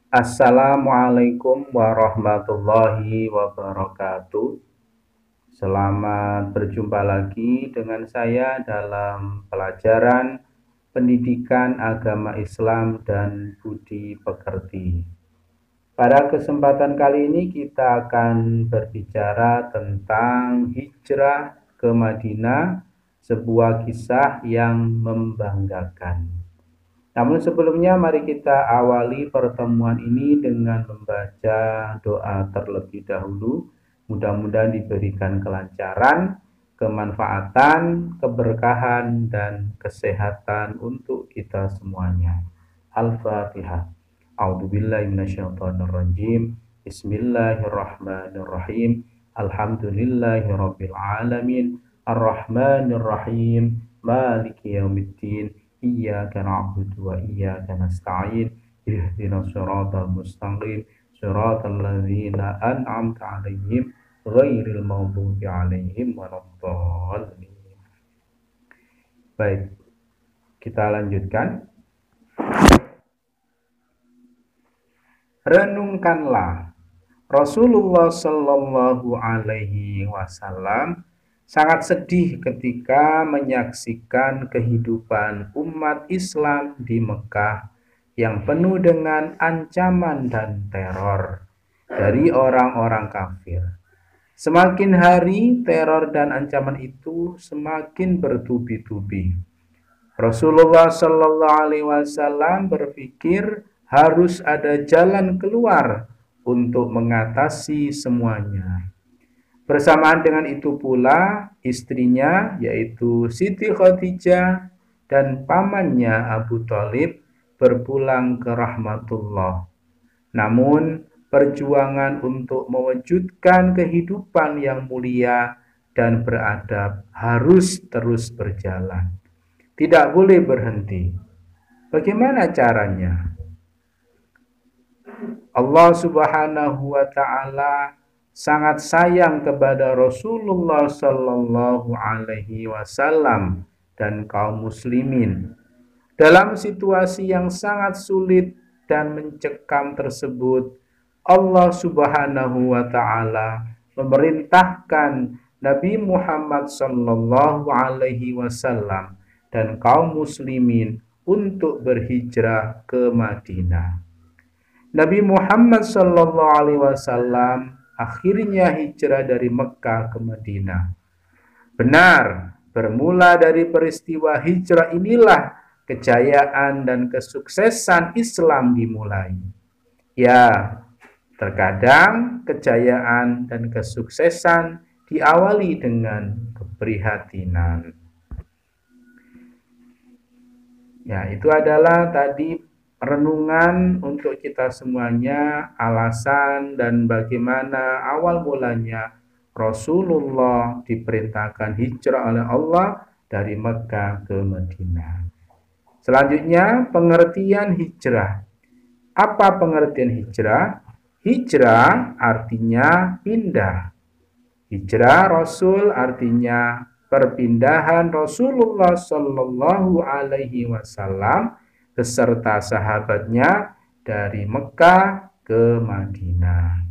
Assalamualaikum warahmatullahi wabarakatuh. Selamat berjumpa lagi dengan saya dalam pelajaran Pendidikan Agama Islam dan Budi Pekerti. Pada kesempatan kali ini kita akan berbicara tentang hijrah ke Madinah, sebuah kisah yang membanggakan. Namun sebelumnya mari kita awali pertemuan ini dengan membaca doa terlebih dahulu. Mudah-mudahan diberikan kelancaran, kemanfaatan, keberkahan, dan kesehatan untuk kita semuanya. Al-Fatihah. A'udzubillahi minasyaitonirrajim. Bismillahirrahmanirrahim. Alhamdulillahirabbil alamin. Arrahmanirrahim. Maliki yaumiddin. Iyyaka na'budu wa iyyaka nasta'in. Ihdinas siratal mustaqim. Siratal ladzina an'amta 'alaihim ghairil maghdubi 'alaihim waladdallin. Baik, kita lanjutkan. Renungkanlah, Rasulullah Shallallahu Alaihi Wasallam sangat sedih ketika menyaksikan kehidupan umat Islam di Mekah yang penuh dengan ancaman dan teror dari orang-orang kafir. Semakin hari teror dan ancaman itu semakin bertubi-tubi. Rasulullah Shallallahu Alaihi Wasallam berpikir harus ada jalan keluar untuk mengatasi semuanya. Bersamaan dengan itu pula istrinya yaitu Siti Khadijah dan pamannya Abu Thalib berpulang ke rahmatullah. Namun perjuangan untuk mewujudkan kehidupan yang mulia dan beradab harus terus berjalan. Tidak boleh berhenti. Bagaimana caranya? Allah Subhanahu wa taala sangat sayang kepada Rasulullah Sallallahu Alaihi Wasallam dan kaum muslimin. Dalam situasi yang sangat sulit dan mencekam tersebut, Allah Subhanahu wa taala memerintahkan Nabi Muhammad Sallallahu Alaihi Wasallam dan kaum muslimin untuk berhijrah ke Madinah. Nabi Muhammad Sallallahu Alaihi Wasallam akhirnya hijrah dari Mekah ke Madinah. Benar, bermula dari peristiwa hijrah inilah kejayaan dan kesuksesan Islam dimulai. Ya, terkadang kejayaan dan kesuksesan diawali dengan keprihatinan. Ya, itu adalah tadi renungan untuk kita semuanya, alasan dan bagaimana awal mulanya Rasulullah diperintahkan hijrah oleh Allah dari Mekah ke Madinah. Selanjutnya, pengertian hijrah. Apa pengertian hijrah? Hijrah artinya pindah. Hijrah Rasul artinya perpindahan Rasulullah Shallallahu Alaihi Wasallam beserta sahabatnya dari Mekah ke Madinah.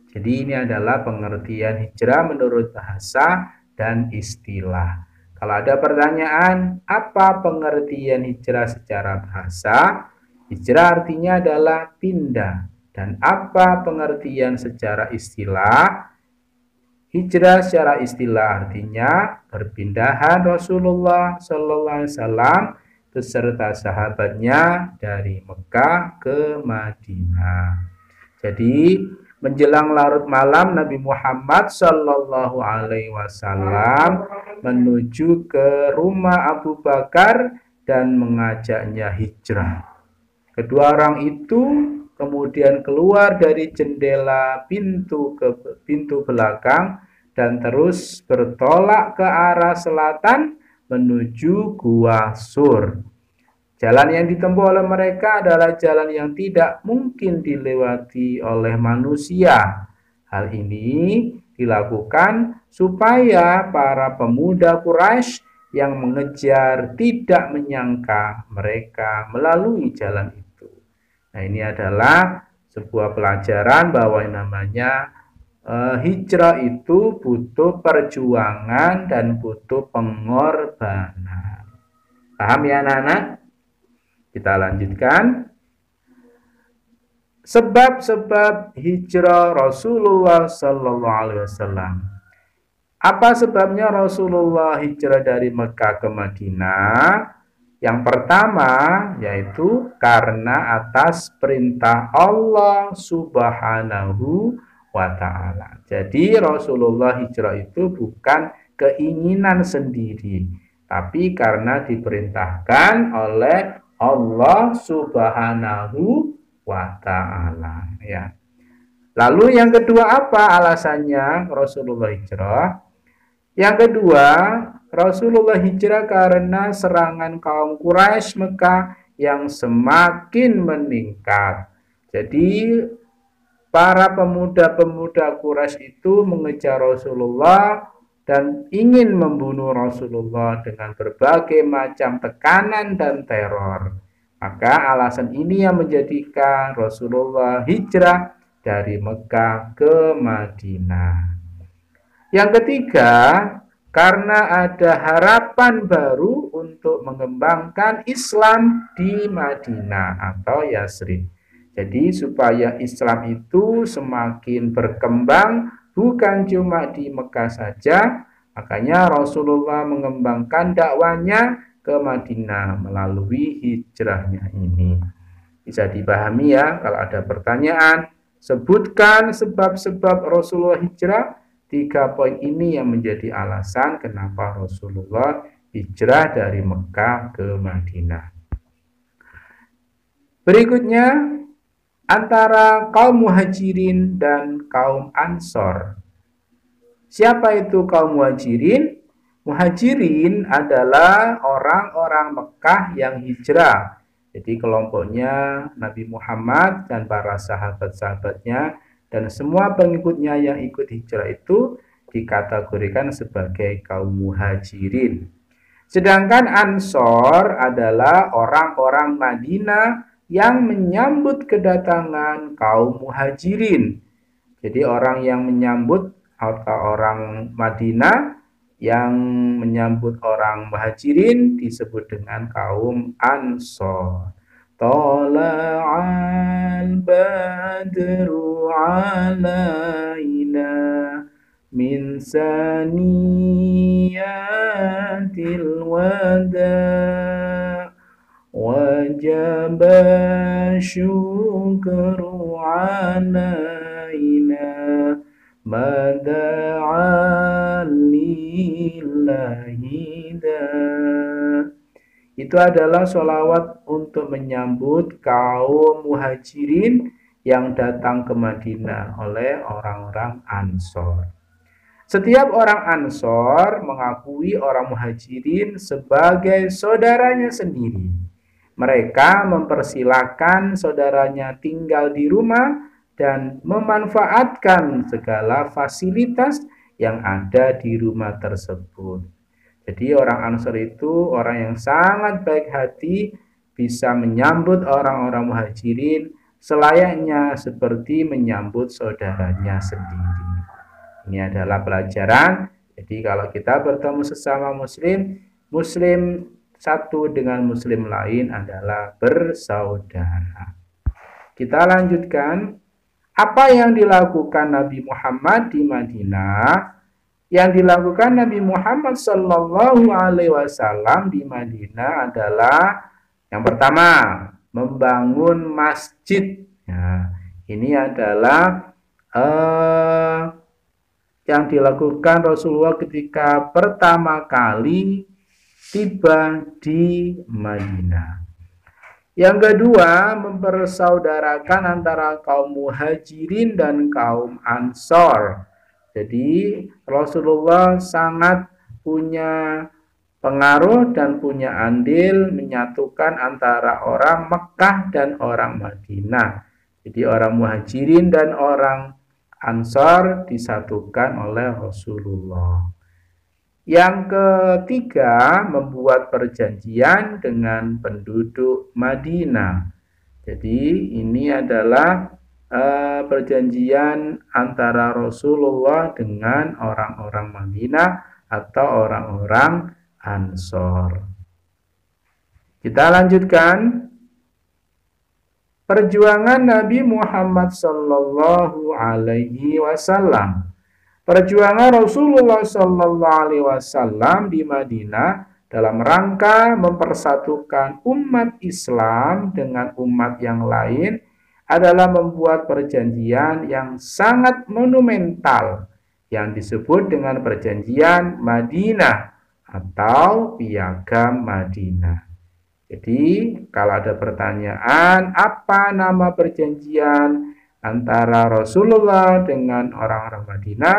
Jadi ini adalah pengertian hijrah menurut bahasa dan istilah. Kalau ada pertanyaan, apa pengertian hijrah secara bahasa? Hijrah artinya adalah pindah. Dan apa pengertian secara istilah? Hijrah secara istilah artinya perpindahan Rasulullah Sallallahu Alaihi Wasallam beserta sahabatnya dari Mekah ke Madinah. Jadi menjelang larut malam Nabi Muhammad Sallallahu Alaihi Wasallam menuju ke rumah Abu Bakar dan mengajaknya hijrah. Kedua orang itu kemudian keluar dari jendela pintu belakang dan terus bertolak ke arah selatan menuju Gua Sur. Jalan yang ditempuh oleh mereka adalah jalan yang tidak mungkin dilewati oleh manusia. Hal ini dilakukan supaya para pemuda Quraisy yang mengejar tidak menyangka mereka melalui jalan itu. Nah, ini adalah sebuah pelajaran bahwa yang namanya hijrah itu butuh perjuangan dan butuh pengorbanan. Paham ya anak-anak? Kita lanjutkan. Sebab-sebab hijrah Rasulullah Sallallahu Alaihi Wasallam. Apa sebabnya Rasulullah hijrah dari Mekah ke Madinah? Yang pertama yaitu karena atas perintah Allah Subhanahu wa Ta'ala. Jadi Rasulullah hijrah itu bukan keinginan sendiri, tapi karena diperintahkan oleh Allah Subhanahu wa Ta'ala, ya. Lalu yang kedua apa alasannya Rasulullah hijrah? Yang kedua, Rasulullah hijrah karena serangan kaum Quraisy Mekah yang semakin meningkat. Jadi para pemuda-pemuda Quraisy itu mengejar Rasulullah dan ingin membunuh Rasulullah dengan berbagai macam tekanan dan teror. Maka alasan ini yang menjadikan Rasulullah hijrah dari Mekah ke Madinah. Yang ketiga, karena ada harapan baru untuk mengembangkan Islam di Madinah atau Yasrib. Jadi supaya Islam itu semakin berkembang bukan cuma di Mekah saja, makanya Rasulullah mengembangkan dakwanya ke Madinah melalui hijrahnya ini. Bisa dipahami ya, kalau ada pertanyaan, sebutkan sebab-sebab Rasulullah hijrah. 3 poin ini yang menjadi alasan kenapa Rasulullah hijrah dari Mekah ke Madinah. Berikutnya, antara kaum muhajirin dan kaum ansor. Siapa itu kaum muhajirin? Muhajirin adalah orang-orang Mekah yang hijrah. Jadi kelompoknya Nabi Muhammad dan para sahabat-sahabatnya dan semua pengikutnya yang ikut hijrah itu dikategorikan sebagai kaum muhajirin. Sedangkan ansor adalah orang-orang Madinah yang menyambut kedatangan kaum muhajirin. Jadi orang yang menyambut atau orang Madinah yang menyambut orang muhajirin disebut dengan kaum ansor. Tala'al badru alaina min saniyatil wada wajaba syukru alaina mada'al lillahi da. Itu adalah sholawat untuk menyambut kaum muhajirin yang datang ke Madinah oleh orang-orang ansor. Setiap orang ansor mengakui orang muhajirin sebagai saudaranya sendiri. Mereka mempersilahkan saudaranya tinggal di rumah dan memanfaatkan segala fasilitas yang ada di rumah tersebut. Jadi orang ansor itu orang yang sangat baik hati, bisa menyambut orang-orang muhajirin selayaknya seperti menyambut saudaranya sendiri. Ini adalah pelajaran. Jadi kalau kita bertemu sesama muslim, muslim satu dengan muslim lain adalah bersaudara. Kita lanjutkan. Apa yang dilakukan Nabi Muhammad di Madinah? Yang dilakukan Nabi Muhammad Sallallahu Alaihi Wasallam di Madinah adalah yang pertama, membangun masjid. Nah, ini adalah yang dilakukan Rasulullah ketika pertama kali tiba di Madinah. Yang kedua, mempersaudarakan antara kaum muhajirin dan kaum ansor. Jadi Rasulullah sangat punya pengaruh dan punya andil menyatukan antara orang Mekah dan orang Madinah. Jadi orang muhajirin dan orang ansor disatukan oleh Rasulullah. Yang ketiga, membuat perjanjian dengan penduduk Madinah. Jadi ini adalah perjanjian antara Rasulullah dengan orang-orang Madinah atau orang-orang Ansor. Kita lanjutkan. Perjuangan Nabi Muhammad Sallallahu Alaihi Wasallam. Perjuangan Rasulullah Sallallahu Alaihi Wasallam di Madinah dalam rangka mempersatukan umat Islam dengan umat yang lain adalah membuat perjanjian yang sangat monumental yang disebut dengan perjanjian Madinah atau Piagam Madinah. Jadi, kalau ada pertanyaan, apa nama perjanjian antara Rasulullah dengan orang-orang Madinah?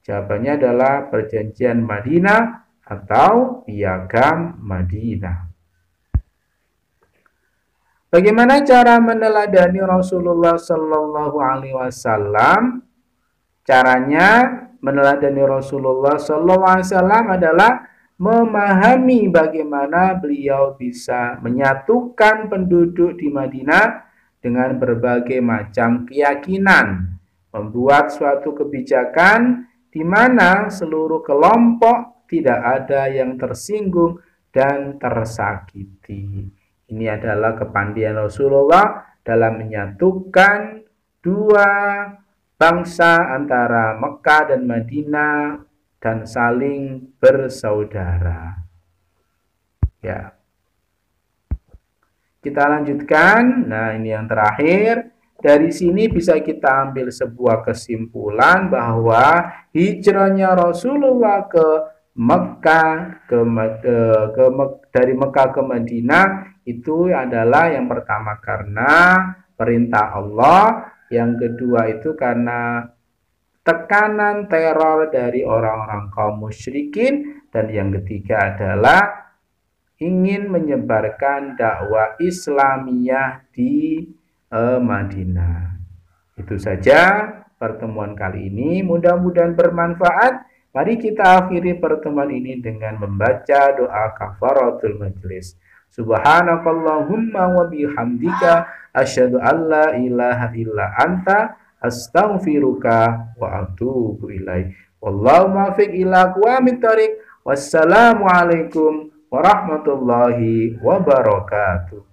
Jawabannya adalah perjanjian Madinah atau Piagam Madinah. Bagaimana cara meneladani Rasulullah Sallallahu Alaihi Wasallam? Caranya meneladani Rasulullah Sallallahu Alaihi Wasallam adalah memahami bagaimana beliau bisa menyatukan penduduk di Madinah dengan berbagai macam keyakinan, membuat suatu kebijakan di mana seluruh kelompok tidak ada yang tersinggung dan tersakiti. Ini adalah kepandaian Rasulullah dalam menyatukan dua bangsa antara Mekah dan Madinah dan saling bersaudara. Ya. Kita lanjutkan. Nah, ini yang terakhir. Dari sini bisa kita ambil sebuah kesimpulan bahwa hijrahnya Rasulullah ke Mekah dari Mekah ke Madinah itu adalah yang pertama karena perintah Allah, yang kedua itu karena tekanan teror dari orang-orang kaum musyrikin, dan yang ketiga adalah ingin menyebarkan dakwah Islamiyah di Madinah. Itu saja pertemuan kali ini, mudah-mudahan bermanfaat. Mari kita akhiri pertemuan ini dengan membaca doa kafaratul majelis. Subhanakallahumma wa bihamdika asyhadu an la ilaha illa anta astaghfiruka wa atubu ilaik. Wallahu muwaffiq ila aqwamit thoriq. Wassalamualaikum warahmatullahi wabarakatuh.